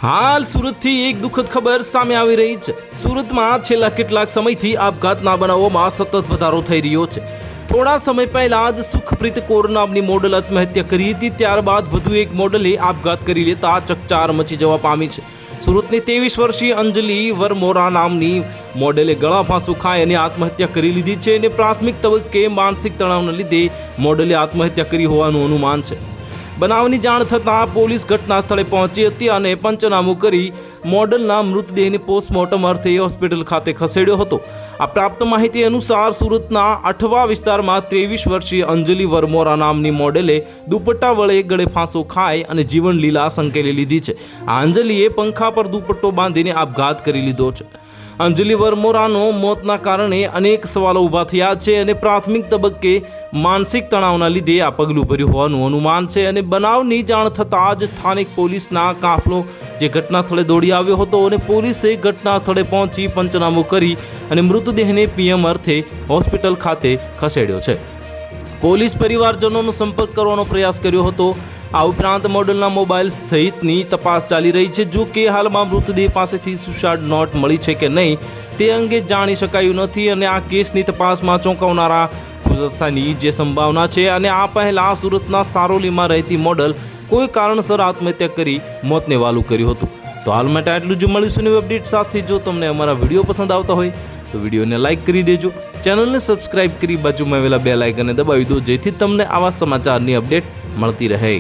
હાલ સુરતથી એક દુઃખદ ખબર સામે આવી રહી છે। સુરતમાં છેલ્લા કેટલાક સમયથી આપઘાતના બનાવોમાં સતત વધારો થઈ રહ્યો છે। થોડા સમય પહેલા જ સુખપ્રીત કૌર નામની મોડલ આત્મહત્યા કરી હતી, ત્યારબાદ વધુ એક મોડલે આપઘાત કરી લેતા ચકચાર મચી જવા પામી છે। સુરતની 23 વર્ષીય અંજલિ વરમોરા નામની મોડલે ગળા ફાંસો ખાઈ અને આત્મહત્યા કરી લીધી છે અને પ્રાથમિક તબક્કે માનસિક તણાવના લીધે મોડલે આત્મહત્યા કરી હોવાનું અનુમાન છે। બનાવની જાણ થતાં પોલીસ ઘટના સ્થળે પહોંચી હતી અને પંચનામું કરી મોડલના મૃતદેહને પોસ્ટમોર્ટમ અર્થે હોસ્પિટલ ખાતે ખસેડ્યો હતો। આ પ્રાપ્ત માહિતી અનુસાર સુરતના અઠવા વિસ્તારમાં 23 વર્ષીય અંજલિ વરમોરા નામની મોડલે દુપટ્ટા વડે ગળે ફાંસો ખાઈ અને જીવન લીલા સંકેલી લીધી છે। આ અંજલિએ પંખા પર દુપટ્ટો બાંધીને આપઘાત કરી લીધો છે। અંજલિ વરમોરાનો મોતના કારણે અનેક સવાલો ઊભા થયા છે અને પ્રાથમિક તબક્કે માનસિક તણાવના લીધે આ પગલું ભર્યું હોવાનું અનુમાન છે અને બનાવની જાણ થતાં જ સ્થાનિક પોલીસના કાફલો જે ઘટના સ્થળે દોડી આવ્યો હતો અને પોલીસે ઘટના સ્થળે પહોંચી પંચનામું કરી અને મૃતદેહને પીએમ અર્થે હોસ્પિટલ ખાતે ખસેડ્યો છે। પોલીસ પરિવારજનોનો સંપર્ક કરવાનો પ્રયાસ કર્યો હતો। આ ઉપરાંત મોડલના મોબાઈલ સહિતની તપાસ ચાલી રહી છે। જો કે હાલમાં મૃતદેહ પાસેથી સુસાઇડ નોટ મળી છે કે નહીં તે અંગે જાણી શકાયું નથી અને આ કેસની તપાસમાં ચોંકાવનારા ખુલાસાની જે સંભાવના છે। અને આ પહેલાં સુરતના સારોલીમાં રહેતી મોડલ કોઈ કારણસર આત્મહત્યા કરી મોતને વાલું કર્યું હતું। તો હાલ માટે આટલું જ। મળીશું નવી અપડેટ સાથે। જો તમને અમારા વિડીયો પસંદ આવતા હોય તો વિડીયોને લાઇક કરી દેજો, ચેનલને સબસ્ક્રાઇબ કરી બાજુમાં આવેલા બેલ આઇકનને દબાવી દો, જેથી તમને આવા સમાચારની અપડેટ મળતી રહે।